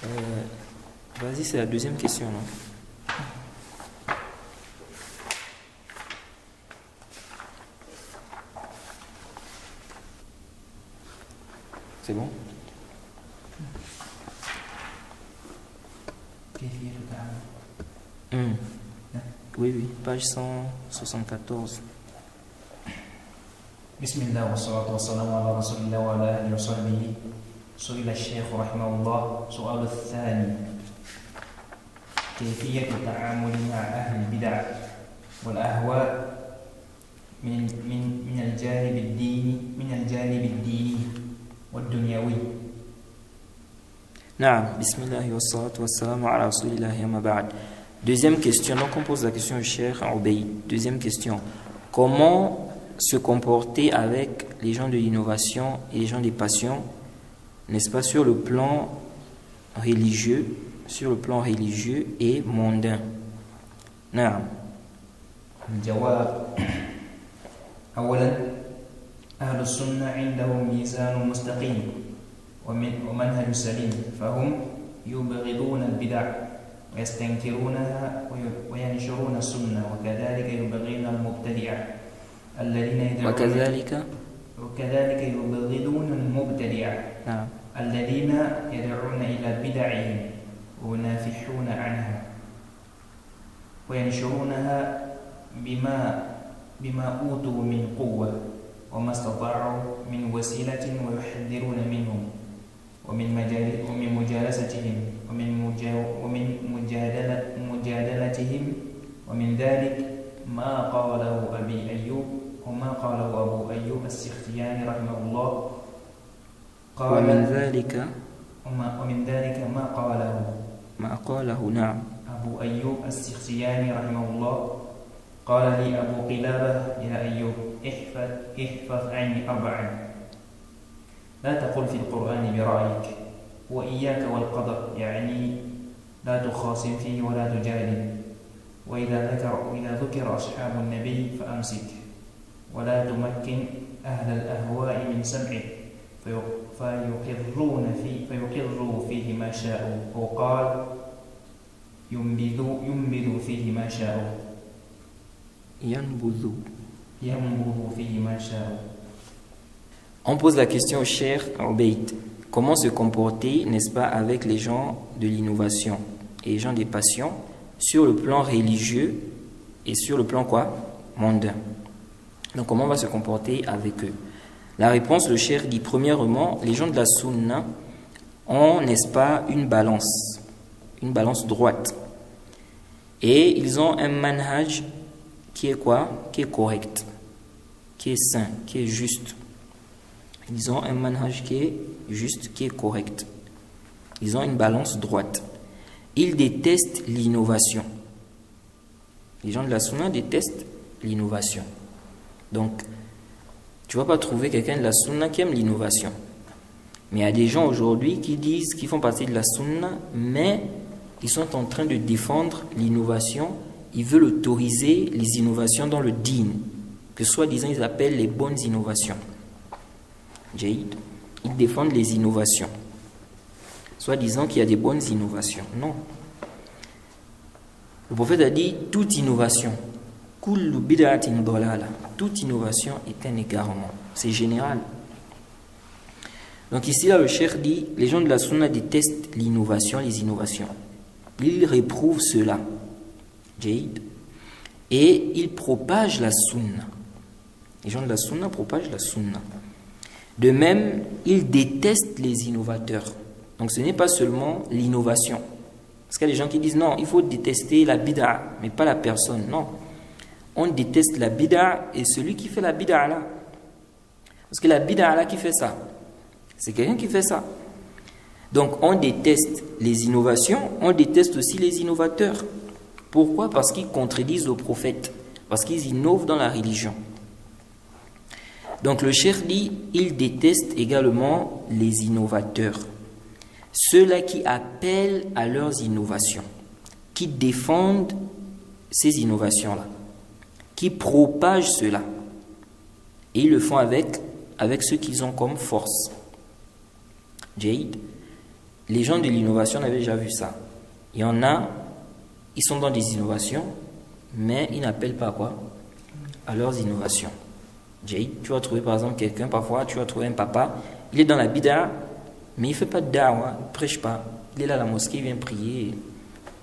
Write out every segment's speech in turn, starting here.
Vas-y, c'est la deuxième question, non? C'est bon? Oui, oui, page 174. بسم الله والصلاة والسلام على رسول الله وعلى آله وصحبه. سئل الشيخ رحمه الله سؤال الثاني: كيفية التعامل مع أهل البدع والأهواء من الجانب الديني والدنيوي. نعم، بسم الله والصلاة والسلام على رسول الله أما بعد. Deuxième question, donc on pose la question au Cheikh Obeid. Deuxième question, comment se comporter avec les gens de l'innovation et les gens des passions, n'est-ce pas, sur le plan religieux et mondain? نعم. الجواب: أولا، أهل السنة عندهم ميزان مستقيم ومنهج سليم، فهم يبغضون البدع ويستنكرونها وينشرون السنة، وكذلك يبغضون المبتدعة الذين يبغضون المبتدعة الذين يدعون إلى بدعهم وينافحون عنها وينشرونها بما أوتوا من قوة وما استطاعوا من وسيلة، ويحذرون منهم ومن مجالستهم ومن مجادلتهم. ومن ذلك ما قاله أبي أيوب وما قاله أبو أيوب السختياني رحمه الله. ومن ذلك ما قاله نعم أبو أيوب السختياني رحمه الله: قال لي أبو قلابة: يا أيوب، احفظ عني أربعا: لا تقل في القرآن برأيك، وإياك والقدر، يعني لا تخاصم فيه ولا تجادل، وإذا ذكر أصحاب النبي فأمسك، ولا تمكن أهل الأهواء من سمعك فيقروا فيه ما شاءوا، وقال ينبذوا فيه ما شاءوا. On pose la question au Cheikh Obeid. Comment se comporter, n'est-ce pas, avec les gens de l'innovation et les gens des passions sur le plan religieux et sur le plan quoi? Mondain. Donc comment on va se comporter avec eux? La réponse, le Cheikh dit premièrement, les gens de la Sunna ont, n'est-ce pas, une balance droite. Et ils ont un manhaj qui est quoi? Qui est correct, qui est sain, qui est juste. Ils ont un manhaj qui est juste, qui est correct. Ils ont une balance droite. Ils détestent l'innovation. Les gens de la Sunna détestent l'innovation. Donc, tu ne vas pas trouver quelqu'un de la Sunna qui aime l'innovation. Mais il y a des gens aujourd'hui qui disent qu'ils font partie de la Sunna, mais ils sont en train de défendre l'innovation. Ils veulent autoriser les innovations dans le dîn, que soi-disant ils appellent les bonnes innovations. Jaïd, ils défendent les innovations, soi-disant qu'il y a des bonnes innovations. Non. Le prophète a dit toute innovation, kullu bid'atin dalala, toute innovation est un égarement. C'est général. Donc ici, là, le cheikh dit, les gens de la Sunna détestent l'innovation, les innovations. Ils réprouvent cela. Jaïd. Et ils propagent la Sunna. Les gens de la Sunna propagent la Sunna. De même, ils détestent les innovateurs. Donc ce n'est pas seulement l'innovation. Parce qu'il y a des gens qui disent non, il faut détester la bid'a, mais pas la personne. Non. On déteste la bid'a et celui qui fait la bid'a là. Parce que la bid'a là qui fait ça, c'est quelqu'un qui fait ça. Donc on déteste les innovations, on déteste aussi les innovateurs. Pourquoi? Parce qu'ils contredisent le prophète. Parce qu'ils innovent dans la religion. Donc le cheikh dit, il déteste également les innovateurs. Ceux-là qui appellent à leurs innovations, qui défendent ces innovations-là, qui propagent cela. Et ils le font avec ce qu'ils ont comme force. Jaïd. les gens de l'innovation, on avait déjà vu ça. Il y en a, ils sont dans des innovations, mais ils n'appellent pas quoi? À leurs innovations. Jay, tu vas trouver par exemple quelqu'un, parfois tu vas trouver un papa, il est dans la bid'a, mais il ne fait pas de da'wah, il ne prêche pas. Il est là à la mosquée, il vient prier,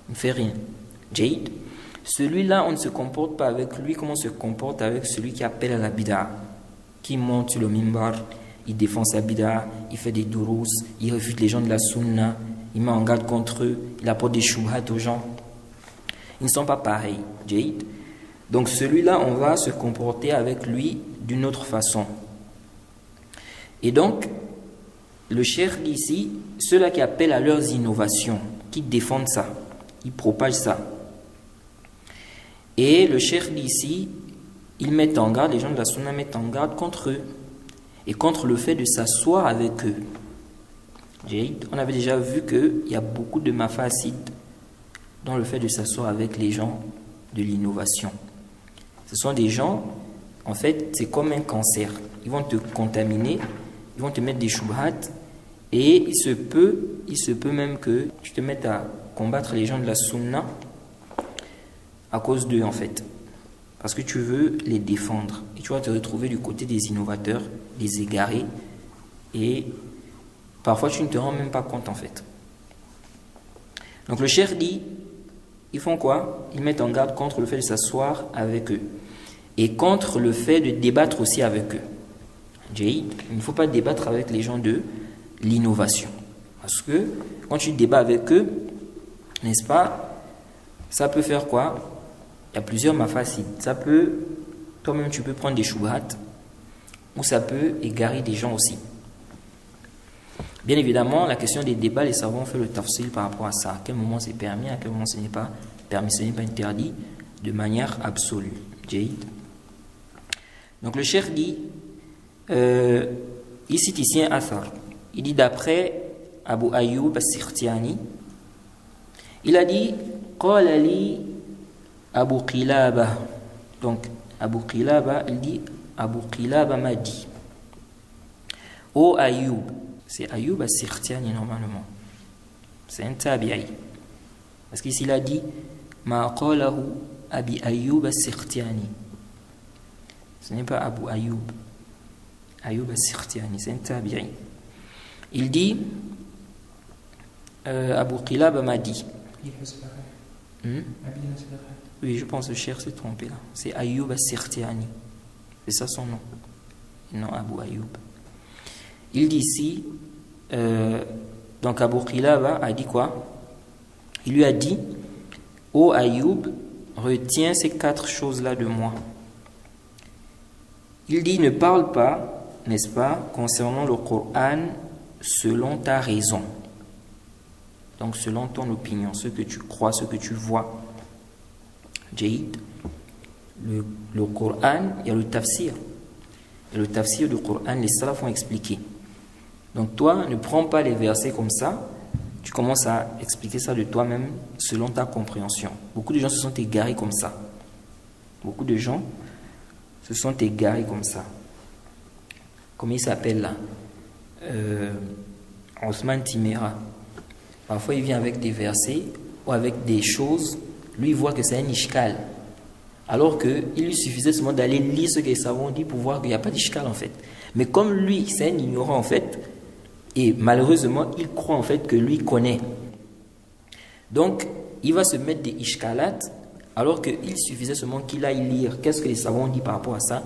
il ne fait rien. Jay, celui-là, on ne se comporte pas avec lui comme on se comporte avec celui qui appelle à la bid'a, qui monte sur le mimbar, il défend sa bid'a, il fait des durous, il refute les gens de la sunna, il met en garde contre eux, il apporte des shubhat aux gens. Ils ne sont pas pareils. Jay. Donc celui-là, on va se comporter avec lui d'une autre façon. Et donc, le cheikh dit ici, ceux-là qui appellent à leurs innovations, qui défendent ça, qui propagent ça. Et le cheikh dit ici, ils mettent en garde, les gens de la sunna mettent en garde contre eux et contre le fait de s'asseoir avec eux. On avait déjà vu qu'il y a beaucoup de mafasid dans le fait de s'asseoir avec les gens de l'innovation. Ce sont des gens, en fait, c'est comme un cancer. Ils vont te contaminer, ils vont te mettre des shubhat, et il se peut même que tu te mettes à combattre les gens de la sunna à cause d'eux, en fait. Parce que tu veux les défendre. Et tu vas te retrouver du côté des innovateurs, des égarés, et parfois tu ne te rends même pas compte, en fait. Donc le cheikh dit, ils font quoi? Ils mettent en garde contre le fait de s'asseoir avec eux. Et contre le fait de débattre aussi avec eux. Il ne faut pas débattre avec les gens de l'innovation. Parce que quand tu débats avec eux, n'est-ce pas, ça peut faire quoi? Il y a plusieurs mafasid. Ça peut, toi-même tu peux prendre des shubhat, ou ça peut égarer des gens aussi. Bien évidemment, la question des débats, les savants ont fait le tafsil par rapport à ça. À quel moment c'est permis, à quel moment ce n'est pas permis, ce n'est pas interdit, de manière absolue. Jade. Donc le cheikh dit, il cite ici un athar. Il dit d'après Abu Ayyub as-Sirtiani, il a dit, qala li Abu Qilaba. Donc Abu Qilaba, il dit, Abu Qilaba m'a dit, ô Ayyub, c'est Ayyub as-Sirtiani normalement. C'est un tabi'i. Parce qu'ici il a dit ma qalahu Abi Ayyub as-Sirtiani. Ce n'est pas Abu Ayyub. Ayyub as-Sirtiani, c'est un tabi'i. Il dit Abu Qilab m'a dit. Oui, je pense que le cheikh s'est trompé là. C'est Ayyub as-Sirtiani. C'est ça son nom. Non, Abu Ayyub. Il dit ici, donc Abu Qilaba a dit quoi? Il lui a dit, ô Ayyub, retiens ces 4 choses-là de moi. Il dit, ne parle pas, n'est-ce pas, concernant le Coran selon ta raison. Donc selon ton opinion, ce que tu crois, ce que tu vois. Jahid, le Coran, il y a le tafsir. Et le tafsir du Coran, les salafs ont expliqué. Donc toi, ne prends pas les versets comme ça, tu commences à expliquer ça de toi-même selon ta compréhension. Beaucoup de gens se sont égarés comme ça. Beaucoup de gens se sont égarés comme ça. Comment il s'appelle là? Ousmane Timera. Parfois il vient avec des versets ou avec des choses, lui il voit que c'est un ishkal. Alors qu'il lui suffisait seulement d'aller lire ce que les savants disent pour voir qu'il n'y a pas d'ishkal en fait. Mais comme lui, c'est un ignorant en fait, et malheureusement, il croit en fait que lui connaît. Donc, il va se mettre des ishkalat, alors qu'il suffisait seulement qu'il aille lire qu'est-ce que les savants disent par rapport à ça,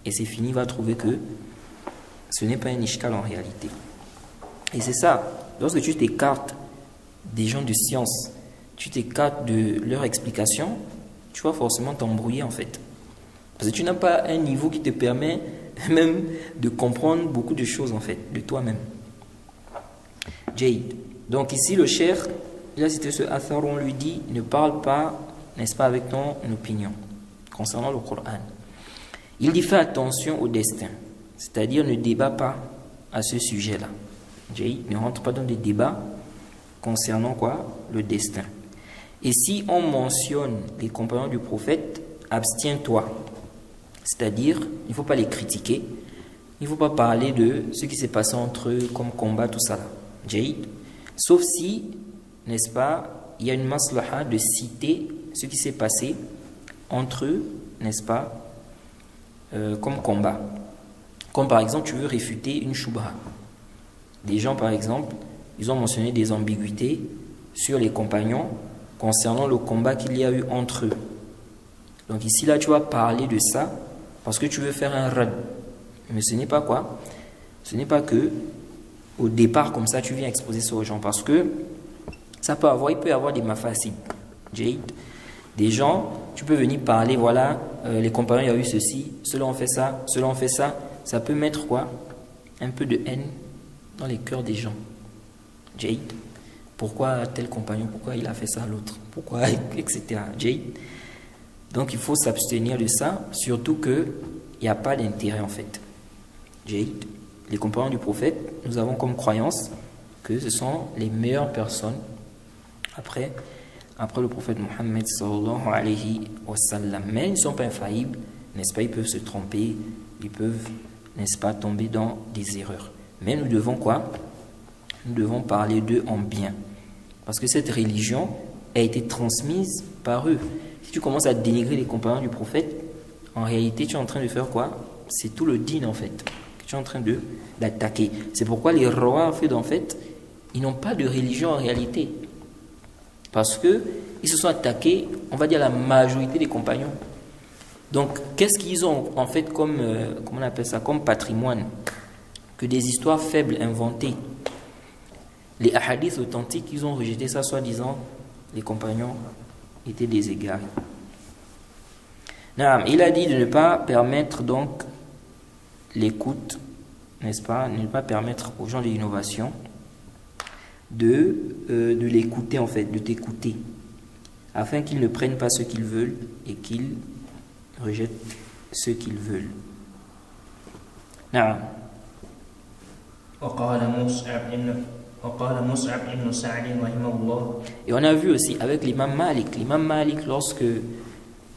et c'est fini, il va trouver que ce n'est pas un ishkal en réalité. Et c'est ça, lorsque tu t'écartes des gens de science, tu t'écartes de leur explication, tu vas forcément t'embrouiller en fait. Parce que tu n'as pas un niveau qui te permet même de comprendre beaucoup de choses en fait, de toi-même. Jade. Donc ici le cheikh, il a cité ce athar, on lui dit, ne parle pas, n'est-ce pas, avec ton opinion concernant le Coran. Il dit, fais attention au destin. C'est-à-dire, ne débat pas à ce sujet-là. Jade, ne rentre pas dans des débats concernant quoi? Le destin. Et si on mentionne les compagnons du prophète, abstiens-toi. C'est-à-dire, il ne faut pas les critiquer. Il ne faut pas parler de ce qui s'est passé entre eux, comme combat, tout ça là. Jade. Sauf si, n'est-ce pas, il y a une maslaha de citer ce qui s'est passé entre eux, n'est-ce pas, comme combat. Comme par exemple, tu veux réfuter une shubha. Des gens, par exemple, ils ont mentionné des ambiguïtés sur les compagnons concernant le combat qu'il y a eu entre eux. Donc ici, là, tu vas parler de ça parce que tu veux faire un rad. Mais ce n'est pas quoi? Ce n'est pas que au départ, comme ça, tu viens exposer ça aux gens. Parce que ça peut avoir, il peut y avoir des mafasid. Des gens, tu peux venir parler, voilà, les compagnons, il y a eu ceci, ceux-là ont fait ça, ceux-là ont fait ça. Ça peut mettre quoi? Un peu de haine dans les cœurs des gens. Pourquoi tel compagnon? Pourquoi il a fait ça à l'autre? Pourquoi? Etc. Donc il faut s'abstenir de ça, surtout qu'il n'y a pas d'intérêt en fait. Les compagnons du prophète, nous avons comme croyance que ce sont les meilleures personnes après le prophète Mohammed sallallahu alayhi wa sallam. Mais ils ne sont pas infaillibles, n'est-ce pas? Ils peuvent se tromper, ils peuvent, n'est-ce pas, tomber dans des erreurs. Mais nous devons quoi? Nous devons parler d'eux en bien. Parce que cette religion a été transmise par eux. Si tu commences à dénigrer les compagnons du prophète, en réalité, tu es en train de faire quoi? C'est tout le dîn en fait, que tu es en train d'attaquer. C'est pourquoi les rois, en fait, ils n'ont pas de religion en réalité. Parce qu'ils se sont attaqués, on va dire, la majorité des compagnons. Donc, qu'est-ce qu'ils ont en fait comme, comment on appelle ça, comme patrimoine? Que des histoires faibles inventées. Les hadiths authentiques, ils ont rejeté ça, soi-disant, les compagnons étaient des égarés. Il a dit de ne pas permettre donc l'écoute, n'est-ce pas, ne pas permettre aux gens de l'innovation de l'écouter en fait, de t'écouter, afin qu'ils ne prennent pas ce qu'ils veulent et qu'ils rejettent ce qu'ils veulent. Et on a vu aussi avec l'imam Malik, lorsque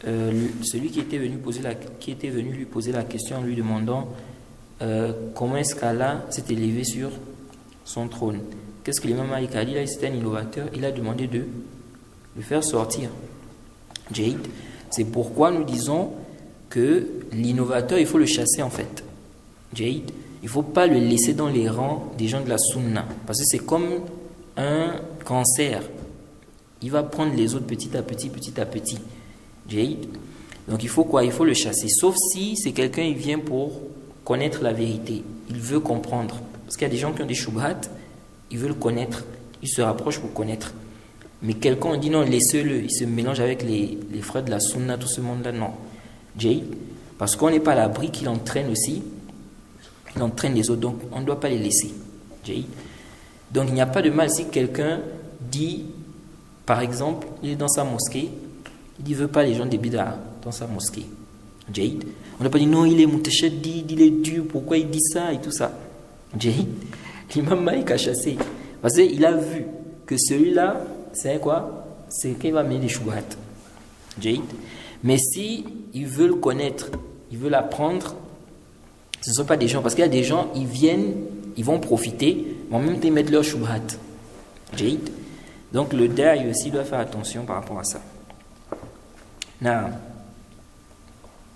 celui qui était venu lui poser la question en lui demandant comment est-ce qu'Allah s'est élevé sur son trône. Qu'est-ce que l'imam Malik a dit? Là, c'était un innovateur, il a demandé de le faire sortir. C'est pourquoi nous disons que l'innovateur, il faut le chasser en fait. Il ne faut pas le laisser dans les rangs des gens de la sunna. Parce que c'est comme un cancer. Il va prendre les autres petit à petit. Donc il faut quoi? Il faut le chasser. Sauf si c'est quelqu'un qui vient pour connaître la vérité. Il veut comprendre. Parce qu'il y a des gens qui ont des shubhat, ils veulent connaître. Ils se rapprochent pour connaître. Mais quelqu'un dit non, laissez-le. Il se mélange avec les frères de la sunna, tout ce monde-là. Non. Parce qu'on n'est pas à l'abri qu'il entraîne aussi. Il entraîne les autres, donc on ne doit pas les laisser. Donc il n'y a pas de mal si quelqu'un dit, par exemple, il est dans sa mosquée, il ne veut pas les gens des bid'a dans sa mosquée. On ne doit pas dire non, il est mutashaddi, il est dur, pourquoi il dit ça et tout ça. L'imam Malik a chassé. Parce qu'il a vu que celui-là, c'est quoi? C'est qu'il va mettre des shubhat. Mais si ils veulent connaître, ils veulent apprendre, ce ne sont pas des gens, parce qu'il y a des gens, ils viennent, ils vont profiter, mais en même temps ils mettent leur shubhat. Donc le da'i aussi doit faire attention par rapport à ça.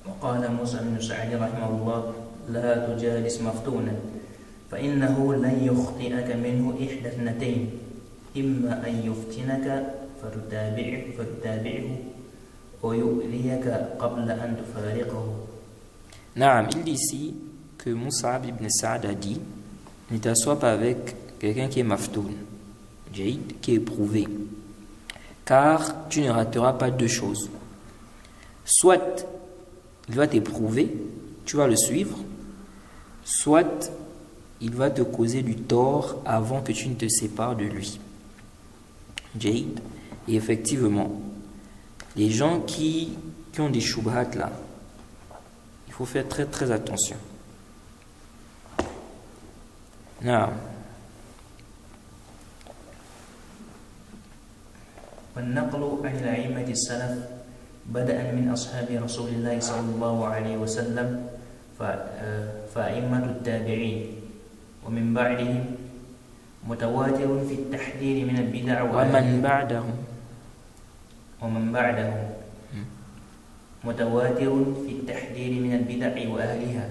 وقال موسى بن سعد رحمه الله لا تجالس مفتونا فإنه لن يخطئك منه إحدى اثنتين إما أن يفتنك فتتابعه ويؤذيك قبل أن تفارقه. Il dit ici que Mus'ab ibn Sa'd a dit: ne t'assois pas avec quelqu'un qui est maftoun, qui est éprouvé, car tu ne rateras pas deux choses. Soit il va t'éprouver, tu vas le suivre, soit il va te causer du tort avant que tu ne te sépares de lui. Et effectivement, les gens qui ont des shubhat là, il faut faire très très attention. والنقل عن الأئمة السلف بدءا من أصحاب رسول الله صلى الله عليه وسلم فأئمة التابعين ومن بعدهم متواتر في التحذير من البدع ومن بعدهم متواتر في التحذير من البدع وأهلها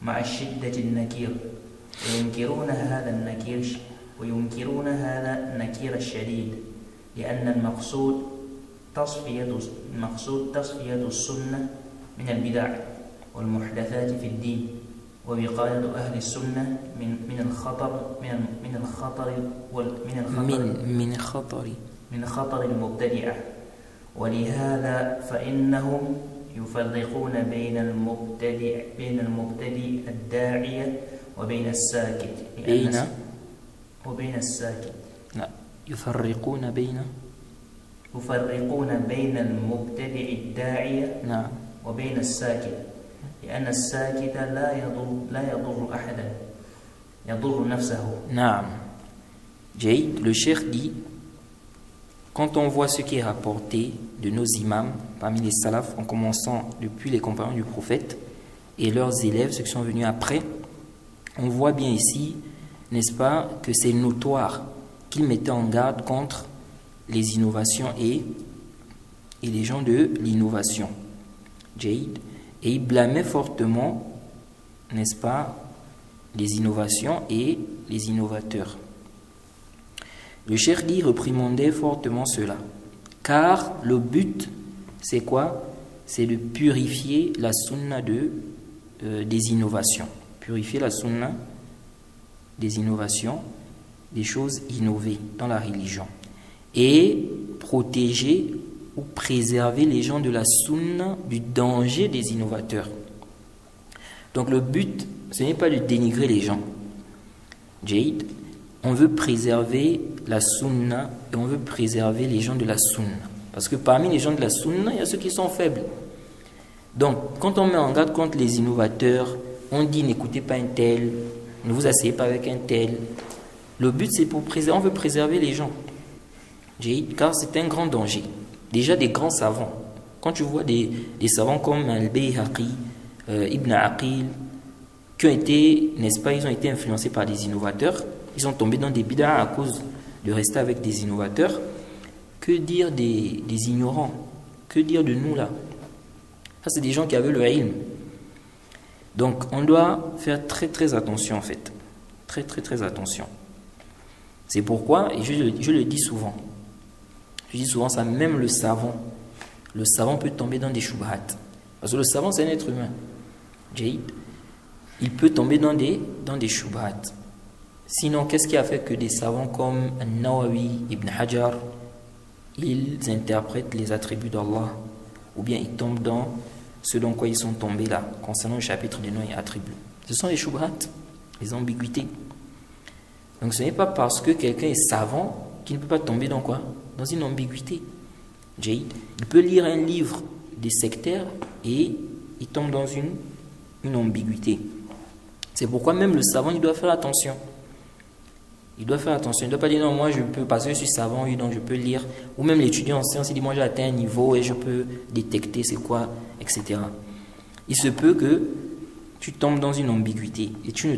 مع الشدة النكير وينكرون هذا النكير الشديد لأن المقصود تصفية السنة من البدع والمحدثات في الدين ووقاية أهل السنة من خطر المبتدعة. ولهذا فإنهم يفرقون بين المبتدئ الداعية وبين الساكت يفرقون بين المبتدئ الداعية وبين الساكت لأن الساكت لا يضر أحدا يضر نفسه. Le cheikh dit, quand on voit ce qui est rapporté de nos imams parmi les salafs, en commençant depuis les compagnons du prophète et leurs élèves, ceux qui sont venus après, on voit bien ici, n'est-ce pas, que c'est notoire qu'ils mettaient en garde contre les innovations et les gens de l'innovation. Jaïd. Et ils blâmaient fortement, n'est-ce pas, les innovations et les innovateurs. Le cheikh dit réprimandait fortement cela. Car le but, c'est quoi? C'est de purifier la sunna des innovations. Purifier la sunna des innovations, des choses innovées dans la religion. Et protéger ou préserver les gens de la sunna du danger des innovateurs. Donc le but, ce n'est pas de dénigrer les gens. Jaïd, on veut préserver la sunna et on veut préserver les gens de la sunna. Parce que parmi les gens de la sunna, il y a ceux qui sont faibles. Donc, quand on met en garde contre les innovateurs, on dit n'écoutez pas un tel, ne vous asseyez pas avec un tel. Le but, c'est pour préserver, on veut préserver les gens. Car c'est un grand danger. Déjà des grands savants. Quand tu vois des savants comme Al-Bayhaqi, Ibn Aqil, qui ont été, n'est-ce pas, ils ont été influencés par des innovateurs, ils sont tombés dans des bid'ah à cause de rester avec des innovateurs. Que dire des ignorants? Que dire de nous là? Ça, c'est des gens qui avaient le ilm. Donc, on doit faire très très attention en fait. Très très très attention. C'est pourquoi, et je le dis souvent, ça, même le savant peut tomber dans des shubhat. Parce que le savant, c'est un être humain. Il peut tomber dans des shubhat. Sinon, qu'est-ce qui a fait que des savants comme An-Nawawi, Ibn Hajar, ils interprètent les attributs d'Allah, ou bien ils tombent dans ce dans quoi ils sont tombés là, concernant le chapitre des noms et attributs? Ce sont les shubhat, les ambiguïtés. Donc ce n'est pas parce que quelqu'un est savant qu'il ne peut pas tomber dans quoi? Dans une ambiguïté. Il peut lire un livre des sectaires et il tombe dans une ambiguïté. C'est pourquoi même le savant, il doit faire attention. Il doit faire attention. Il ne doit pas dire non, moi je peux, parce que je suis savant, oui, donc je peux lire. Ou même l'étudiant en sciences, il dit moi j'ai atteint un niveau et je peux détecter c'est quoi, etc. Il se peut que tu tombes dans une ambiguïté et tu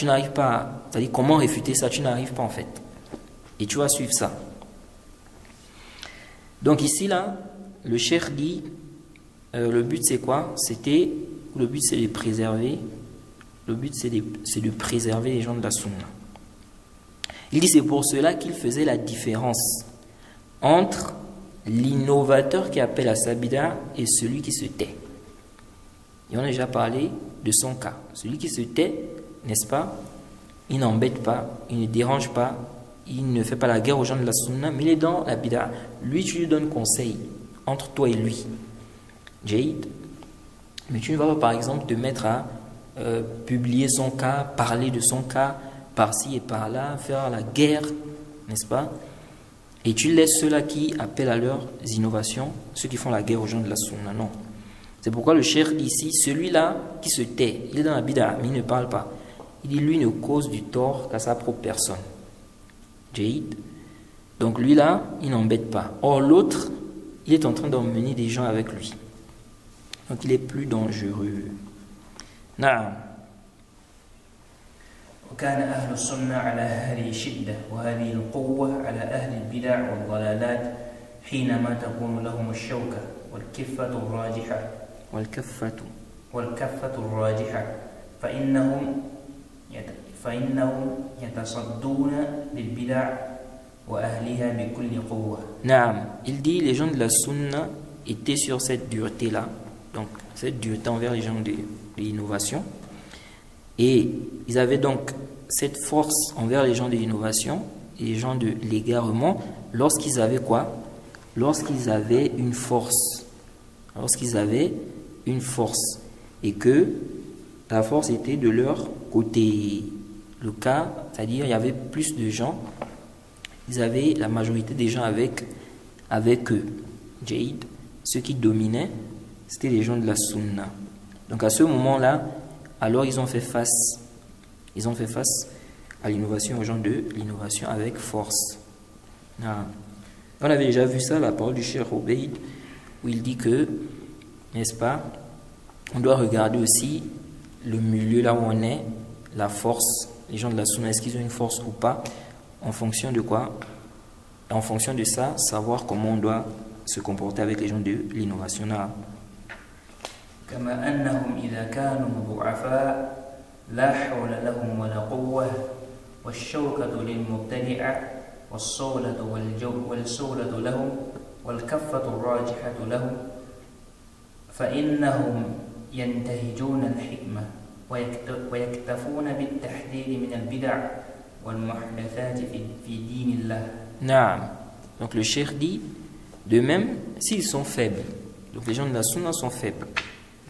n'arrives pas, c'est-à-dire comment réfuter ça, tu n'arrives pas en fait. Et tu vas suivre ça. Donc ici là, le cheikh dit, le but c'est quoi? Le but c'est de préserver, c'est de préserver les gens de la sunna. Il dit c'est pour cela qu'il faisait la différence entre l'innovateur qui appelle à sa bid'a et celui qui se tait. Et on a déjà parlé de son cas. Celui qui se tait, n'est-ce pas, il n'embête pas, il ne dérange pas, il ne fait pas la guerre aux gens de la sunna, mais il est dans la bid'a. Lui, tu lui donnes conseil entre toi et lui. Jaïd. Mais tu ne vas pas, par exemple, te mettre à publier son cas, parler de son cas, par-ci et par-là, faire la guerre, n'est-ce pas? Et tu laisses ceux-là qui appellent à leurs innovations, ceux qui font la guerre aux gens de la sunna. Non. C'est pourquoi le cheikh dit ici, celui-là qui se tait, il est dans la bid'a, mais il ne parle pas. Il dit, lui ne cause du tort qu'à sa propre personne. Jaïd. Donc lui-là, il n'embête pas. Or l'autre, il est en train d'emmener des gens avec lui. Donc il est plus dangereux. Naam. وكان أهل السنة على هذه الشدة وهذه القوة على أهل البدع والضلالات حينما تكون لهم الشوكة والكفة الراجحة فإنهم يتصدون للبدع وأهلها بكل قوة. Naam, il dit les gens de la sunna étaient sur cette dureté-là, donc cette dureté envers les gens de l'innovation, et ils avaient donc cette force envers les gens de l'innovation et les gens de l'égarement lorsqu'ils avaient quoi? Lorsqu'ils avaient une force. Lorsqu'ils avaient une force et que la force était de leur côté. Le cas, c'est-à-dire il y avait plus de gens, ils avaient la majorité des gens avec eux. Jaïd, ceux qui dominaient, c'était les gens de la sunna. Donc à ce moment-là, alors ils ont fait face à l'innovation, aux gens de l'innovation avec force. Ah. On avait déjà vu ça, la parole du Cheikh Obeid, où il dit que, n'est-ce pas, on doit regarder aussi le milieu là où on est, la force, les gens de la sunna, est-ce qu'ils ont une force ou pas, en fonction de quoi? En fonction de ça, savoir comment on doit se comporter avec les gens de l'innovation. كما أنهم إذا كانوا ضعفاء لا حول لهم ولا قوة والشوكة للمبتدعة والسولة لهم والكفة الراجحة لهم فإنهم ينتهجون الحكمة ويكتفون بالتحذير من البدع والمحدثات في دين الله. Naam. Donc le cheikh dit, de même, s'ils sont faibles, donc les gens de la sunna sont faibles,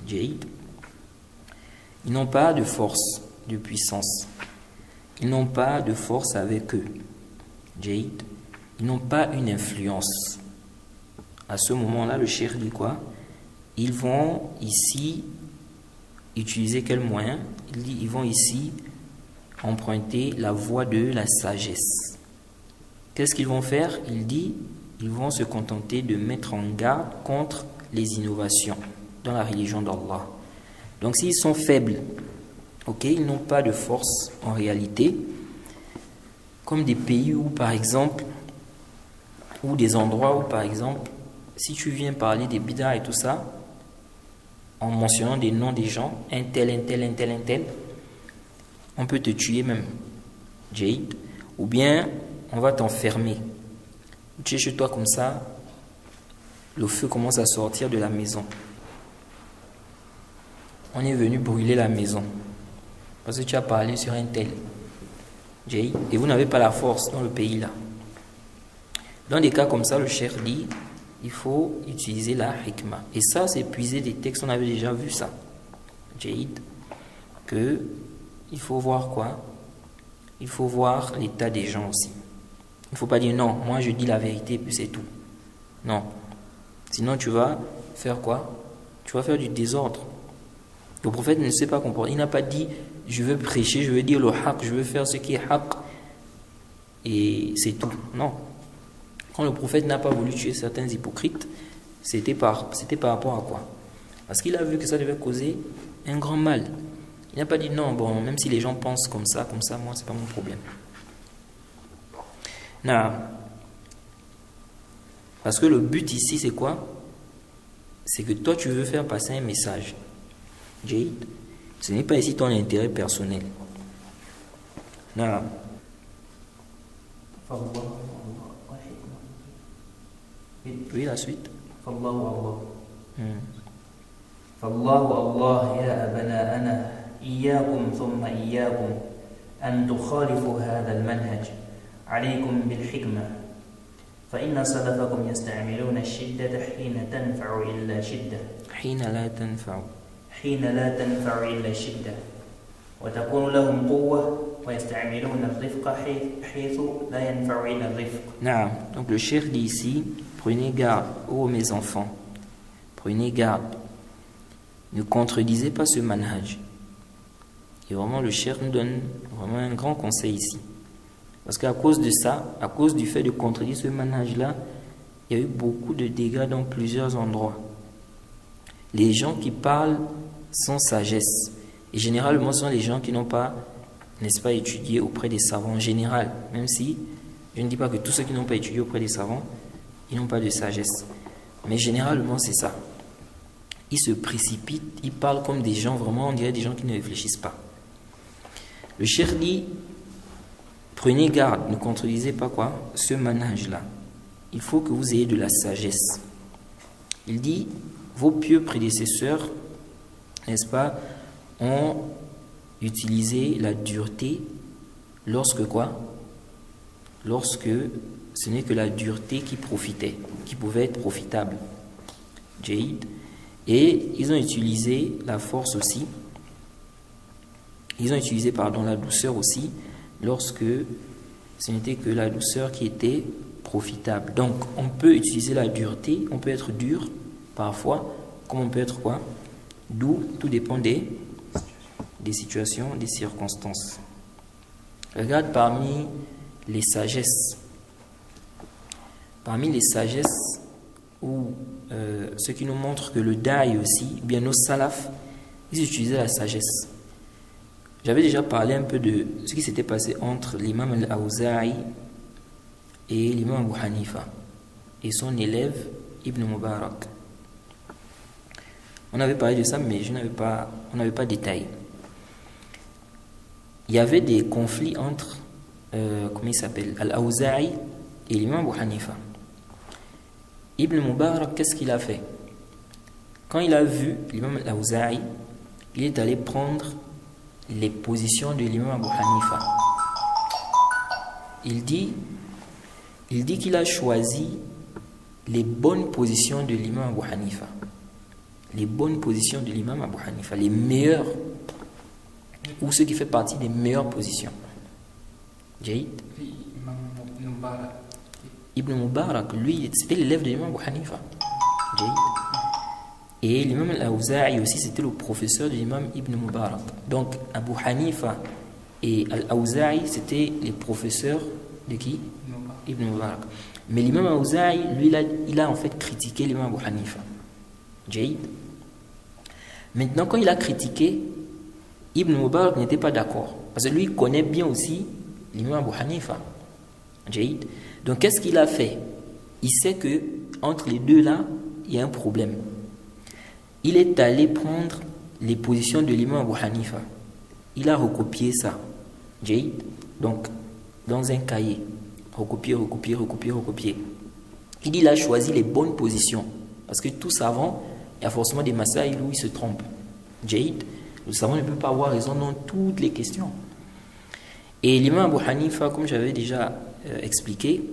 Jaïd, ils n'ont pas de force, de puissance, ils n'ont pas de force avec eux, Jaïd, ils n'ont pas une influence. À ce moment-là, le cheikh dit quoi? Ils vont ici utiliser quel moyen? Il dit, ils vont ici emprunter la voie de la sagesse. Qu'est-ce qu'ils vont faire? Il dit, ils vont se contenter de mettre en garde contre les innovations dans la religion d'Allah. Donc s'ils sont faibles, ok, ils n'ont pas de force en réalité, comme des pays où par exemple, ou des endroits où par exemple, si tu viens parler des bid'ah et tout ça, en mentionnant des noms des gens, un tel, on peut te tuer même, Jaïd, ou bien on va t'enfermer. Tu es chez toi comme ça, le feu commence à sortir de la maison. On est venu brûler la maison parce que tu as parlé sur un tel, Jaïd, et vous n'avez pas la force dans le pays là. Dans des cas comme ça, le cheikh dit, il faut utiliser la hikmah. Et ça, c'est puiser des textes, on avait déjà vu ça, Jaïd, que il faut voir quoi? Il faut voir l'état des gens aussi. Il ne faut pas dire non, moi je dis la vérité puis c'est tout. Non. Sinon tu vas faire quoi? Tu vas faire du désordre. Le prophète ne sait pas comprendre. Il n'a pas dit je veux prêcher, je veux dire le haq, je veux faire ce qui est haq et c'est tout. Non. Quand le prophète n'a pas voulu tuer certains hypocrites, c'était par rapport à quoi? Parce qu'il a vu que ça devait causer un grand mal. Il n'a pas dit non, bon, même si les gens pensent comme ça, moi c'est pas mon problème. Non. Parce que le but ici c'est quoi? C'est que toi tu veux faire passer un message. Jaïd, ce n'est pas ici ton intérêt personnel. Non. Oui, la suite. فالله الله يا أبناءنا إياكم ثم إياكم أن تخالفوا هذا المنهج عليكم بالحكمة فإن سلفكم يستعملون الشدة حين لا تنفع إلا شدة وتكون لهم قوة ويستعملون الرفق حيث لا ينفع إلا الرفق. Non. Donc le cheikh dit ici, prenez garde, ô mes enfants, prenez garde, ne contredisez pas ce manhaj. Et vraiment le cheikh nous donne vraiment un grand conseil ici. Parce qu'à cause de ça, à cause du fait de contredire ce manhaj-là, il y a eu beaucoup de dégâts dans plusieurs endroits. Les gens qui parlent sans sagesse, et généralement ce sont les gens qui n'ont pas n'est-ce pas, étudier auprès des savants en général, même si je ne dis pas que tous ceux qui n'ont pas étudié auprès des savants, ils n'ont pas de sagesse. Mais généralement, c'est ça. Ils se précipitent, ils parlent comme des gens, vraiment, on dirait des gens qui ne réfléchissent pas. Le cheikh dit, prenez garde, ne contredisez pas quoi, ce manhaj-là. Il faut que vous ayez de la sagesse. Il dit, vos pieux prédécesseurs, n'est-ce pas, ont utilisé la dureté lorsque quoi? Lorsque ce n'est que la dureté qui profitait, qui pouvait être profitable. Jaïd. Et ils ont utilisé la force aussi. Ils ont utilisé, la douceur aussi, lorsque ce n'était que la douceur qui était profitable. Donc, on peut utiliser la dureté, on peut être dur parfois, comme on peut être quoi? Doux, tout dépend des situations, des circonstances. Regarde parmi les sagesses. Parmi les sagesses, ou ce qui nous montre que le da'i aussi, bien nos salafs, ils utilisaient la sagesse. J'avais déjà parlé un peu de ce qui s'était passé entre l'imam al-Awza'i et l'imam Abu Hanifa et son élève Ibn Mubarak. On avait parlé de ça, mais on n'avait pas détaillé. Il y avait des conflits entre, comment il s'appelle, al-Awza'i et l'imam Abu Hanifa. Ibn Mubarak, qu'est-ce qu'il a fait? Quand il a vu l'imam al-Awza'i, il est allé prendre les positions de l'imam Abu Hanifa. Il dit qu'il a choisi les bonnes positions de l'imam Abu Hanifa. Les bonnes positions de l'imam Abu Hanifa, les meilleures, ou ce qui fait partie des meilleures positions. Jaïd? Ibn Mubarak, lui, c'était l'élève de l'imam Abu Hanifa. Jaïd? Et l'imam al-Awza'i aussi, c'était le professeur de l'imam Ibn Mubarak. Donc, Abu Hanifa et al-Awza'i, c'était les professeurs de qui? Ibn Mubarak. Mais l'imam al-Awza'i, lui, il a en fait critiqué l'imam Abu Hanifa. Jaïd. Maintenant, quand il a critiqué, Ibn Mubarak n'était pas d'accord. Parce que lui, il connaît bien aussi l'imam Abu Hanifa. Jaïd. Donc, qu'est-ce qu'il a fait? Il sait que entre les deux là, il y a un problème. Il est allé prendre les positions de l'imam Abu Hanifa. Il a recopié ça. Jaïd. Donc, dans un cahier. Recopier. Il dit qu'il a choisi les bonnes positions. Parce que tout savant, il y a forcément des masaïl où il se trompe. Jaïd. Le savant ne peut pas avoir raison dans toutes les questions. Et l'imam Abu Hanifa, comme j'avais déjà expliqué,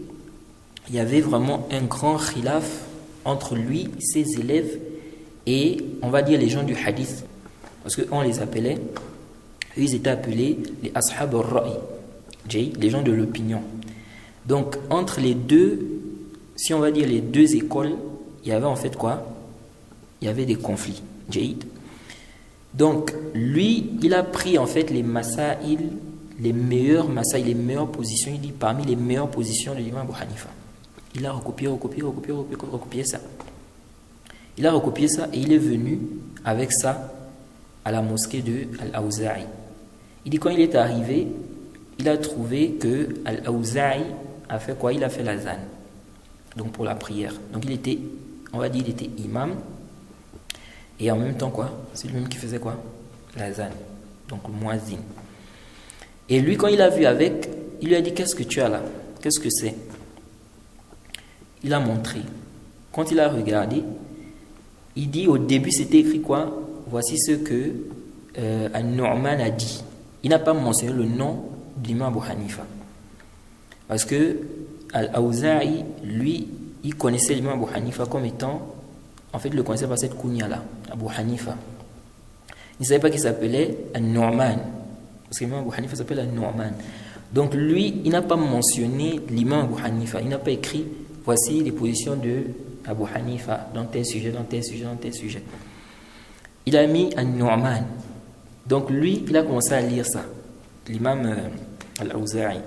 il y avait vraiment un grand khilaf entre lui, ses élèves, et on va dire les gens du hadith, parce qu'on les appelait, ils étaient appelés les ashab al-ra'i, les gens de l'opinion. Donc entre les deux, si on va dire les deux écoles, il y avait en fait quoi? Il y avait des conflits. Donc lui, il a pris en fait les masaïl, les meilleures masaïl, les meilleures positions, il dit parmi les meilleures positions de l'imam Abu Hanifa. Il a recopié ça. Il a recopié ça et il est venu avec ça à la mosquée de Al-Awza'i. Il dit quand il est arrivé, il a trouvé que Al-Awza'i a fait quoi? Il a fait l'azan. Donc pour la prière. Donc il était, on va dire, il était imam. Et en même temps quoi? C'est lui-même qui faisait quoi? L'azan. Donc le muazzin. Et lui quand il a vu avec, il lui a dit qu'est-ce que tu as là? Qu'est-ce que c'est? Il a montré. Quand il a regardé, il dit au début c'était écrit quoi? Voici ce que An-Nu'man a dit. Il n'a pas mentionné le nom de l'imam Abu Hanifa. Parce que Al-Awza'i, lui, il connaissait l'imam Abu Hanifa comme étant, en fait, il le connaissait par cette kunya là, Abu Hanifa. Il ne savait pas qu'il s'appelait An-Nu'man. Parce que l'imam Abu Hanifa s'appelle An-Nu'man. Donc lui, il n'a pas mentionné l'imam Abu Hanifa. Il n'a pas écrit, voici les positions de Abu Hanifa, dans tel sujet. Il a mis An-Nu'man. Donc lui, il a commencé à lire ça. L'imam Al-Awza'i.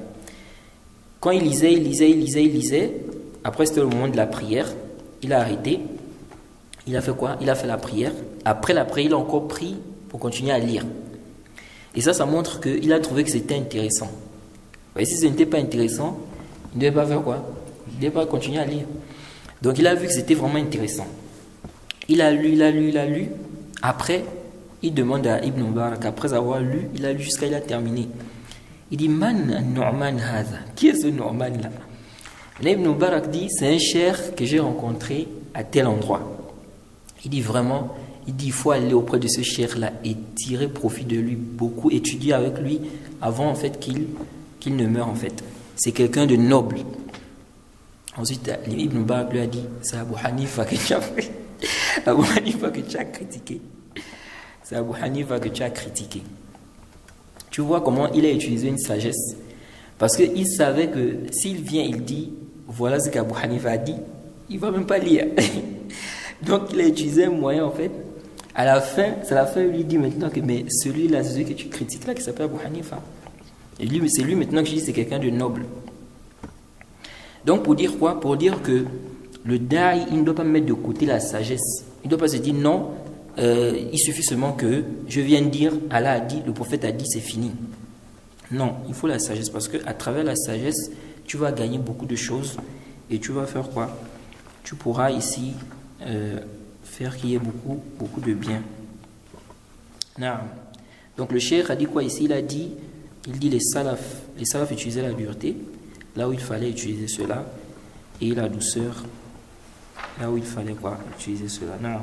Quand il lisait. Après, c'était le moment de la prière. Il a arrêté. Il a fait quoi? Il a fait la prière. Après la prière, il a encore pris pour continuer à lire. Et ça montre qu'il a trouvé que c'était intéressant. Et si ce n'était pas intéressant, il ne devait pas faire quoi? Il ne devait pas continuer à lire. Donc il a vu que c'était vraiment intéressant. Il a lu, il a lu, il a lu. Après, il demande à Ibn Mubarak, après avoir lu, il a lu jusqu'à il a terminé. Il dit, Man Nu'man Haza. Qui est ce Nu'man là? Ibn Mubarak dit, c'est un cheikh que j'ai rencontré à tel endroit. Il dit vraiment, il faut aller auprès de ce cheikh là et tirer profit de lui, beaucoup étudier avec lui avant en fait qu'il ne meure en fait. C'est quelqu'un de noble. Ensuite, Ibn Mubarak lui a dit, c'est Abu Hanifa que tu as fait. Abu Hanifa que tu as critiqué. C'est Abu Hanifa que tu as critiqué. Tu vois comment il a utilisé une sagesse. Parce qu'il savait que s'il vient, il dit, voilà ce qu'Abu Hanifa a dit, il ne va même pas lire. Donc il a utilisé un moyen en fait. À la fin, c'est la fin, il lui dit maintenant que mais celui-là, celui que tu critiques là, qui s'appelle Abu Hanifa. Et lui, c'est lui maintenant que je dis c'est quelqu'un de noble. Donc pour dire quoi? Pour dire que le da'i, il ne doit pas mettre de côté la sagesse. Il ne doit pas se dire non, il suffit seulement que je viens de dire, Allah a dit, le prophète a dit, c'est fini. Non, il faut la sagesse parce qu'à travers la sagesse, tu vas gagner beaucoup de choses et tu vas faire quoi? Tu pourras ici faire qu'il y ait beaucoup de bien. Non. Donc le cheikh a dit quoi ici? Il dit les salafs utilisaient la dureté là où il fallait utiliser cela et la douceur là où il fallait quoi? Utiliser cela. Non.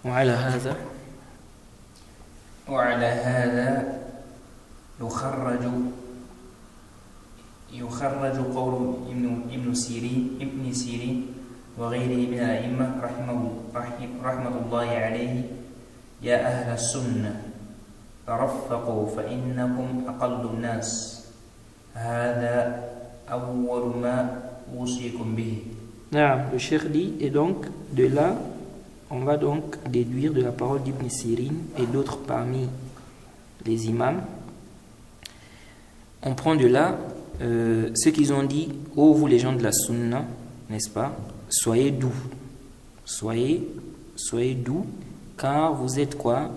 وعلى هذا يخرج قول ابن سيرين وغيره من الأئمة رحمة الله عليه يا أهل السنة ترفقوا فإنكم أقل الناس هذا أول ما أوصيكم به. Le cheikh dit, et donc de là on va donc déduire de la parole d'Ibn Sirin et d'autres parmi les imams. On prend de là ce qu'ils ont dit, ô vous les gens de la sunna, n'est-ce pas? Soyez doux. Soyez doux, car vous êtes quoi?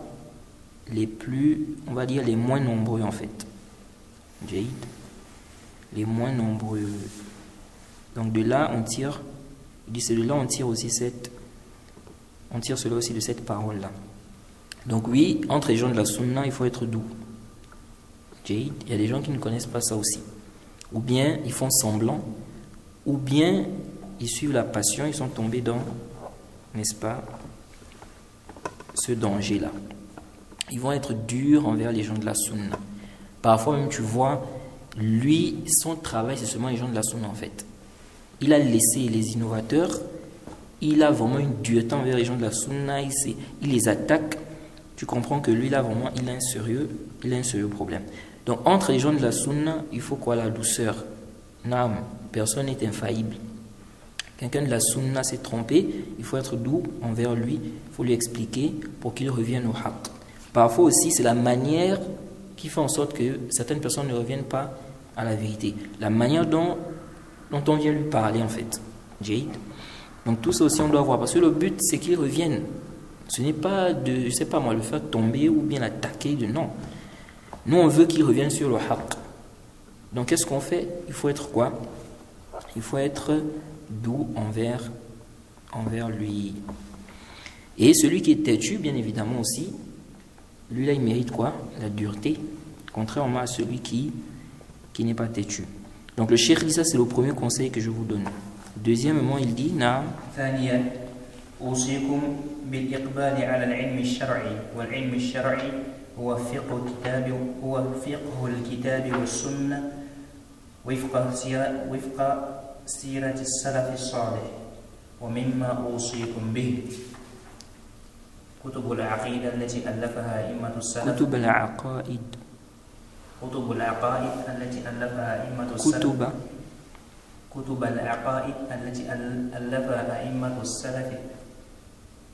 Les plus, on va dire les moins nombreux en fait. Jaïd. Les moins nombreux. Donc de là on tire, il dit c'est de là on tire aussi on tire cela aussi de cette parole-là. Donc oui, entre les gens de la sunna, il faut être doux. Il y a des gens qui ne connaissent pas ça aussi. Ou bien ils font semblant, ou bien ils suivent la passion, ils sont tombés dans, n'est-ce pas, ce danger-là. Ils vont être durs envers les gens de la sunna. Parfois même tu vois, lui, son travail c'est seulement les gens de la sunna en fait. Il a laissé les innovateurs. Il a vraiment une dureté envers les gens de la sunna, il les attaque. Tu comprends que lui là vraiment il a un sérieux problème. Donc entre les gens de la sunna, il faut quoi? La douceur. Non, personne n'est infaillible. Quelqu'un de la sunna s'est trompé, il faut être doux envers lui, il faut lui expliquer pour qu'il revienne au haqq. Parfois aussi c'est la manière qui fait en sorte que certaines personnes ne reviennent pas à la vérité. La manière dont on vient lui parler en fait. Jade. Donc tout ça aussi on doit voir, parce que le but c'est qu'il revienne. Ce n'est pas de, je sais pas moi, le faire tomber ou bien l'attaquer, non. Nous on veut qu'il revienne sur le haqq. Donc qu'est-ce qu'on fait? Il faut être quoi? Il faut être doux envers lui. Et celui qui est têtu, bien évidemment aussi, lui là il mérite quoi? La dureté, contrairement à celui qui n'est pas têtu. Donc le cheikh dit ça, c'est le premier conseil que je vous donne. Deuxièmement, il dit ثانيا أوصيكم بالإقبال على العلم الشرعي والعلم الشرعي هو فقه الكتاب والسنة وفق سيرة السلف الصالح ومما أوصيكم به كتب العقيدة التي ألفها أئمة السلف كتب العقائد التي ألفها أئمة السلف كتب العقائد التي ألفها أئمة السلف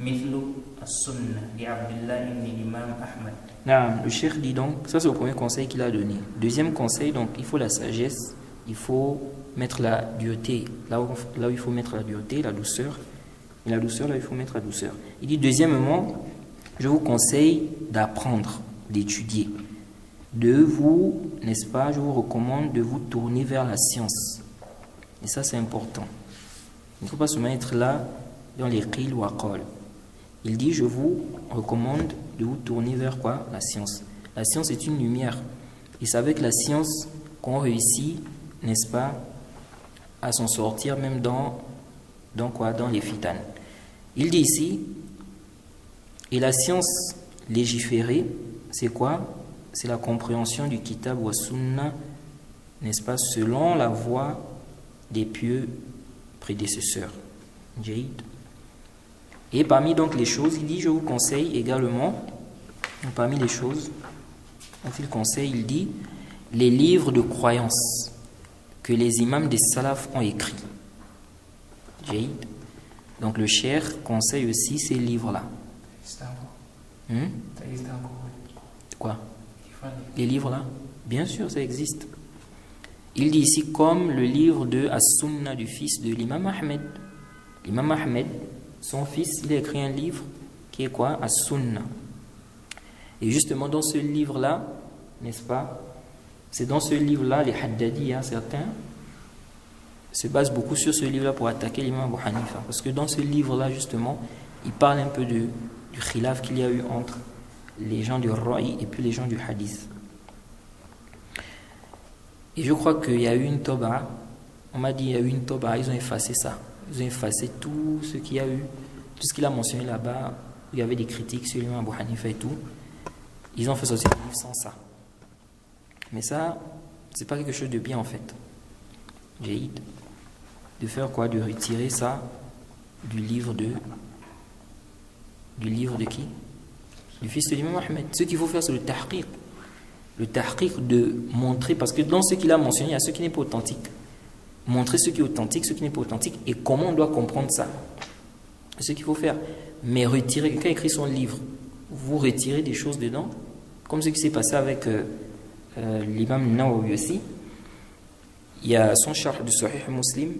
مثل السنة لعبد الله بن الإمام أحمد. Le cheikh dit donc, ça c'est le premier conseil qu'il a donné. Deuxième conseil, donc il faut la sagesse, il faut mettre la dureté. Là où il faut mettre la dureté, la douceur. Et la douceur, là où il faut mettre la douceur. Il dit, deuxièmement, je vous conseille d'apprendre, d'étudier. Je vous recommande de vous tourner vers la science. Et ça, c'est important. Il ne faut pas se mettre là dans les qil ou aqal. Il dit, je vous recommande de vous tourner vers quoi? La science. La science est une lumière. Et c'est avec la science qu'on réussit, n'est-ce pas, à s'en sortir même dans les fitanes. Il dit ici, et la science légiférée, c'est quoi? C'est la compréhension du kitab wa sunna, n'est-ce pas, selon la voie des pieux prédécesseurs. Jaïd. Et parmi donc les choses, il dit, je vous conseille également, parmi les choses dont il conseille, il dit, les livres de croyance que les imams des salafs ont écrits. Jaïd. Donc le cheikh conseille aussi ces livres-là. Quoi? Les livres-là? Bien sûr, ça existe. Il dit ici, comme le livre de As-Sunna du fils de l'imam Ahmed. L'imam Ahmed, son fils, il a écrit un livre qui est quoi? As-Sunna. Et justement, dans ce livre-là, n'est-ce pas? C'est dans ce livre-là, les Haddadi, certains se basent beaucoup sur ce livre-là pour attaquer l'imam Abu Hanifa. Parce que dans ce livre-là, justement, il parle un peu du khilaf qu'il y a eu entre les gens du Ra'i et puis les gens du Hadith. Et je crois qu'il y a eu une toba. On m'a dit qu'il y a eu une toba, ils ont effacé ça. Ils ont effacé tout ce qu'il y a eu, tout ce qu'il a mentionné là-bas, où il y avait des critiques sur l'imam Abu Hanifa et tout. Ils ont fait sortir le livre sans ça. Mais ça, c'est pas quelque chose de bien en fait. Jaïd. De faire quoi? De retirer ça du livre de qui? Du fils de l'imam Ahmed. Ce qu'il faut faire, c'est le tahqiq. Le tahqiq de montrer, parce que dans ce qu'il a mentionné, il y a ce qui n'est pas authentique. Montrer ce qui est authentique, ce qui n'est pas authentique, et comment on doit comprendre ça. C'est ce qu'il faut faire. Mais retirer, quelqu'un écrit son livre, vous retirez des choses dedans, comme ce qui s'est passé avec l'imam Nawawi aussi. Il y a son sharh de Sahih Muslim,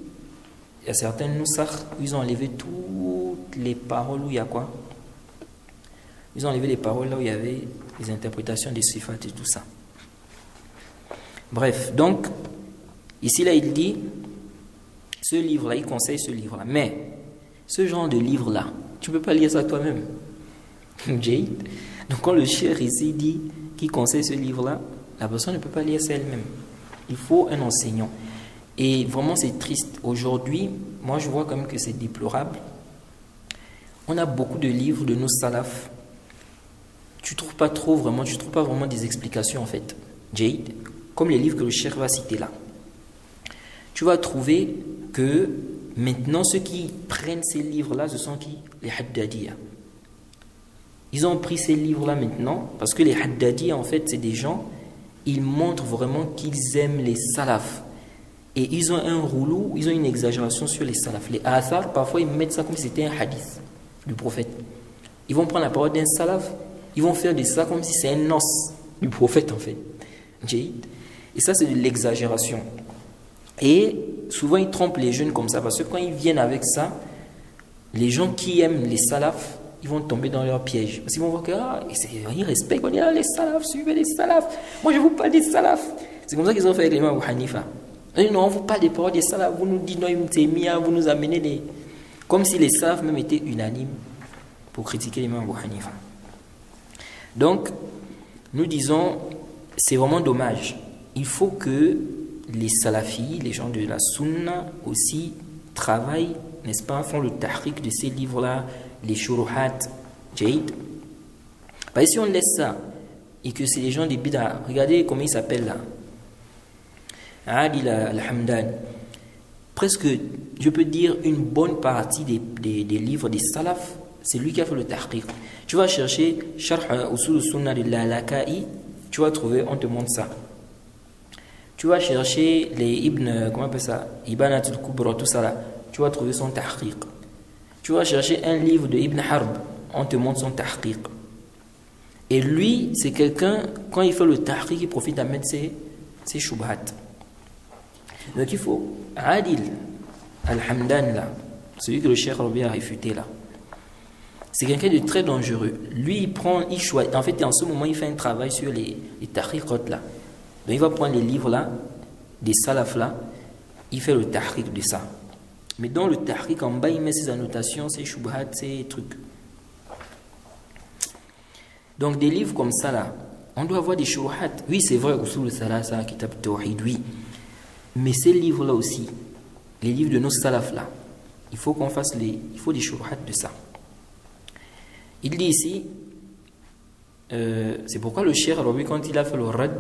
il y a certains nusakh où ils ont enlevé toutes les paroles où il y a quoi? Ils ont enlevé les paroles là où il y avait les interprétations des sifat et tout ça. Bref, donc, ici là il dit, ce livre-là, il conseille ce livre-là. Mais, ce genre de livre-là, tu ne peux pas lire ça toi-même. Donc quand le cheikh ici dit qu'il conseille ce livre-là, la personne ne peut pas lire ça elle-même. Il faut un enseignant. Et vraiment c'est triste. Aujourd'hui, moi je vois quand même que c'est déplorable. On a beaucoup de livres de nos salafs. Tu trouves pas vraiment des explications en fait. Jade, comme les livres que le cheikh va citer là. Tu vas trouver que maintenant ceux qui prennent ces livres-là, ce sont qui? Les Haddadiyya. Ils ont pris ces livres-là maintenant parce que les Haddadiyya en fait c'est des gens, ils montrent vraiment qu'ils aiment les salafs. Et ils ont un rouleau, ils ont une exagération sur les salafs. Les athar, parfois ils mettent ça comme si c'était un hadith du prophète. Ils vont prendre la parole d'un salaf, ils vont faire de ça comme si c'est un os du prophète en fait. Et ça c'est de l'exagération. Et souvent ils trompent les jeunes comme ça parce que quand ils viennent avec ça, les gens qui aiment les salafs, ils vont tomber dans leur piège. Parce qu'ils vont voir que ils respectent, on dit les salafs, suivez les salafs. Moi je vous parle des salafs. C'est comme ça qu'ils ont fait avec l'imam Abu Hanifa. Non, on vous parle des paroles des salafs, vous nous dites non, vous nous amenez des... Comme si les salafs même étaient unanimes pour critiquer l'imam Abu Hanifa. Donc, nous disons, c'est vraiment dommage. Il faut que les salafis, les gens de la sunna aussi travaillent, n'est-ce pas, font le tahrik de ces livres-là, les shuruhat, jaid. Parce que si on laisse ça, et que c'est les gens des bid'a, regardez comment ils s'appellent là. Adil al-Hamdan. Presque, je peux dire, une bonne partie des livres des salafs, c'est lui qui a fait le tahqiq. Tu vas chercher Sharh Usul Sunnah de Lalaka'i, tu vas trouver, on te montre ça. Tu vas chercher les Ibn, comment on appelle ça, Ibanatul Kubra, tout ça là, tu vas trouver son tahqiq. Tu vas chercher un livre de Ibn Harb, on te montre son tahqiq. Et lui, c'est quelqu'un, quand il fait le tahqiq, il profite à mettre ses shubhat. Donc il faut Adil Al-Hamdan là, celui que le Cheikh Rabi a réfuté là. C'est quelqu'un de très dangereux. Lui, il choisit. En fait, en ce moment, il fait un travail sur les tahriqat là. Donc, il va prendre les livres là, des salafs là, il fait le tahriq de ça. Mais dans le tahriq, en bas, il met ses annotations, ses shubhat, ses trucs. Donc, des livres comme ça là, on doit avoir des shubhat. Oui, c'est vrai, Usul al-Salasa, Kitab Tawhid, oui. Mais ces livres là aussi, les livres de nos salafs là, il faut qu'on fasse il faut des shubhat de ça. Il dit ici, c'est pourquoi le Cheikh Rabi, quand il a fait le rad,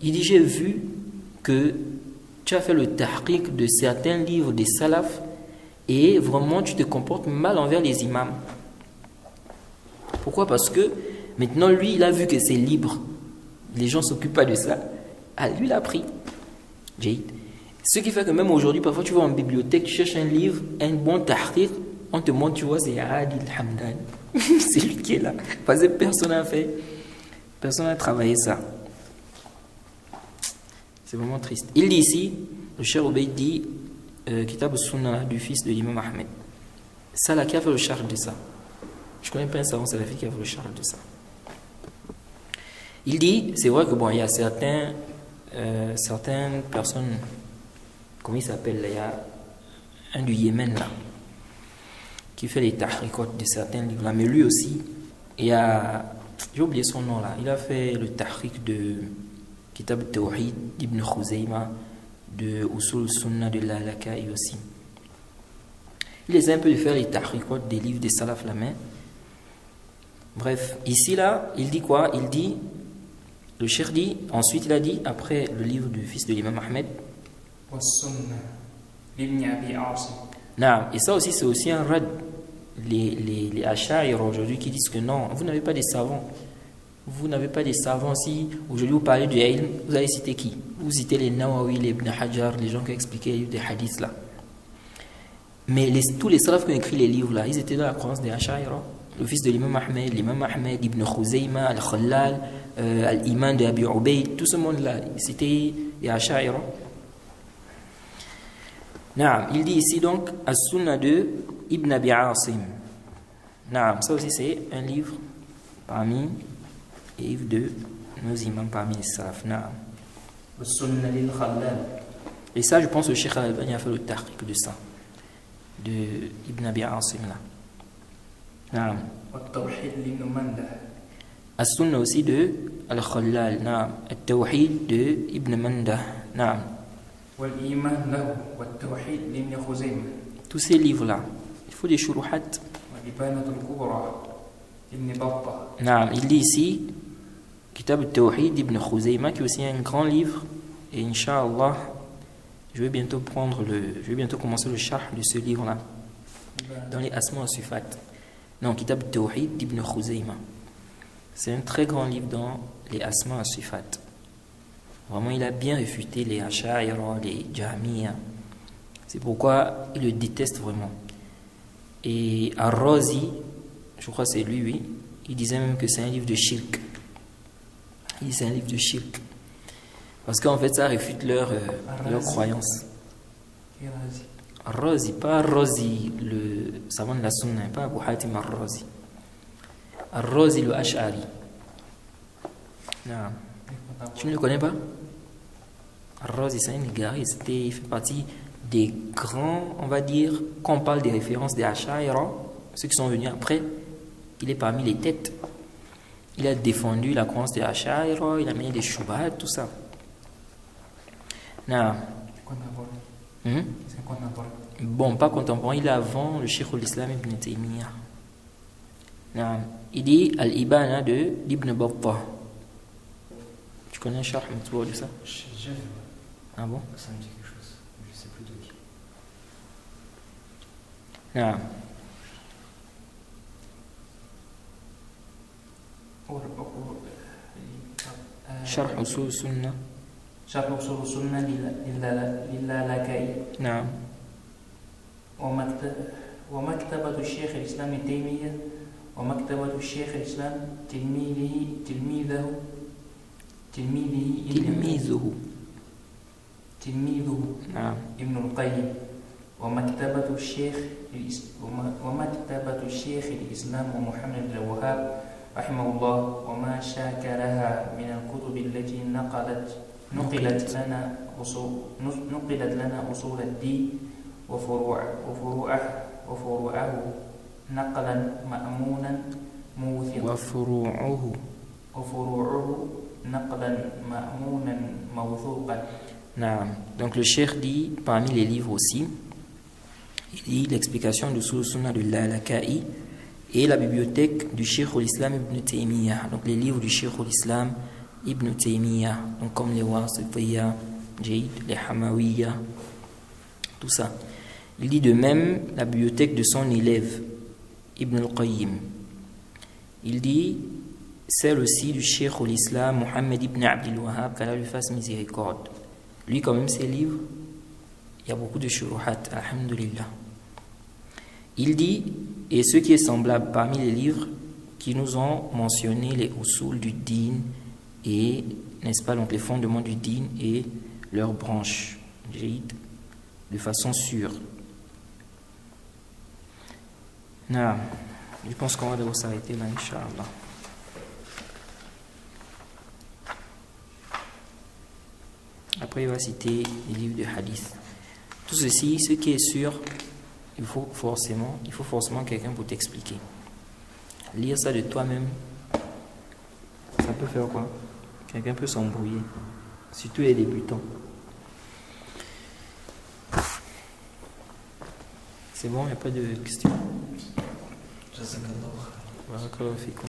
il dit, j'ai vu que tu as fait le tahqiq de certains livres des salafs et vraiment tu te comportes mal envers les imams. Pourquoi? Parce que maintenant lui, il a vu que c'est libre. Les gens ne s'occupent pas de ça. Ah, lui, il a pris. Ce qui fait que même aujourd'hui, parfois tu vas en bibliothèque, tu cherches un livre, un bon tahqiq, on te montre, tu vois, c'est Adil Hamdan. C'est lui qui est là. Parce que personne n'a fait. Personne n'a travaillé ça. C'est vraiment triste. Il dit ici, le Cheikh Obeid dit, Kitab al-Sunnah du fils de l'imam Ahmed. Ça là, qui a fait le charge de ça? Je ne connais pas un savant salafi qui a fait le charge de ça. Il dit, c'est vrai que bon, il y a certaines personnes, comment il s'appelle là, il y a un du Yémen là, qui fait les tahriqat de certains livres là, mais lui aussi, il y a, j'ai oublié son nom là, il a fait le tahriq de Kitab al-Tawhid d'Ibn Khuzayma, de Usul Sunnah de Lalaka'i aussi. Il essaie un peu de faire les tahriqat des livres des salaf la main. Bref, ici là, il dit quoi? Il dit, le cheikh dit, ensuite il a dit, après le livre du fils de l'imam Ahmed, et ça aussi c'est aussi un rad. Les Ash'ari aujourd'hui qui disent que non, vous n'avez pas des savants. Vous n'avez pas des savants. Si aujourd'hui vous parlez du ilm, vous allez citer qui? Vous citez les Nawawi, les Ibn Hajar, les gens qui ont expliqué les livres des hadiths là. Mais tous les salafs qui ont écrit les livres là, ils étaient dans la croyance des Ash'ari. Le fils de l'imam Ahmed, Ibn Khuzayma, Al-Khallal, Al-Iman de Abi Ubayd, tout ce monde là, c'était des Ash'ari. Il dit ici donc As-Sunnah de Ibn Abi Asim. Ça aussi c'est un livre parmi les livres de nos imams parmi les salaf. Et ça, je pense que le Cheikh Al-Albani a fait le tahqiq de ça, de Ibn Abi Asim là. As-Sunnah aussi de Al-Khallal. Al-Tawhid de Ibn Mandah. Tous ces livres là, il faut des shuruhat. Il dit ici Kitab al-Tawhid d'Ibn Khuzayma, qui est aussi un grand livre, et Inch'Allah je vais bientôt commencer le sharh de ce livre là dans les Asma wa Sifat. Kitab al-Tawhid d'Ibn Khuzayma, c'est un très grand livre dans les Asma wa Sifat. Vraiment, il a bien réfuté les Ash'ari, les Jahmiya. C'est pourquoi il le déteste vraiment. Et Ar-Razi, je crois que c'est lui, oui, il disait même que c'est un livre de shirk. Il dit c'est un livre de shirk. Parce qu'en fait, ça réfute leur croyance. Ar-Razi, pas Ar-Razi, le savant de la Sunna, pas Abu Hatim Ar-Razi. Ar-Razi, le Ash'ari. Tu ne le connais pas? Ar-Razi, c'est un égariste. Il fait partie des grands, on va dire, quand on parle des références des Ash'ari, ceux qui sont venus après, il est parmi les têtes. Il a défendu la croyance des Ash'ari, il a mis des shubhat, tout ça. Bon, pas contemporain, il est avant le Cheikh al-Islam ibn Taymiyyah. Il dit Al-Ibana de Ibn Battah. Tu connais un sharh de ça? Ah bon? Ça me dit quelque chose, je sais plus de qui. شرح أصول السنة. شرح أصول السنة للالكائي. نعم. ومكتبة الشيخ الإسلام ابن تيمية، ومكتبة الشيخ الإسلام تلميذه تلميذه نعم ابن القيم ومكتبة الشيخ الإسلام محمد بن الوهاب رحمه الله وما شاكلها من الكتب التي نقلت لنا أصول الدين وفروعه نقلا مأمونا موثقا وفروعه نقلا مأمونا موثوقا. نعم. Donc le cheikh dit, parmi les livres aussi, il dit l'explication de Sunna de Lalaka'i et la bibliothèque du Cheikh al-Islam Ibn Taymiyyah. Donc les livres du Cheikh al-Islam Ibn Taymiyyah, donc comme les Wasitiyya, Jayd, les Hamawiyya, tout ça. Il dit de même la bibliothèque de son élève Ibn al-Qayyim. Il dit celle aussi du Cheikh al-Islam Muhammad ibn Abdul Wahhab, qu'Allah lui fasse miséricorde. Lui, quand même, ses livres, il y a beaucoup de shuruhat, alhamdulillah. Il dit, et ce qui est semblable parmi les livres qui nous ont mentionné les usul du din et, n'est-ce pas, donc les fondements du din et leurs branches, de façon sûre. Non, je pense qu'on va devoir s'arrêter là, Inch'Allah. Après, il va citer les livres de hadith. Tout ceci, ce qui est sûr, il faut forcément quelqu'un pour t'expliquer. Lire ça de toi-même, ça peut faire quoi? Quelqu'un peut s'embrouiller, surtout les débutants. C'est bon, il n'y a pas de questions? Jazakallah. Barakallahu fikum.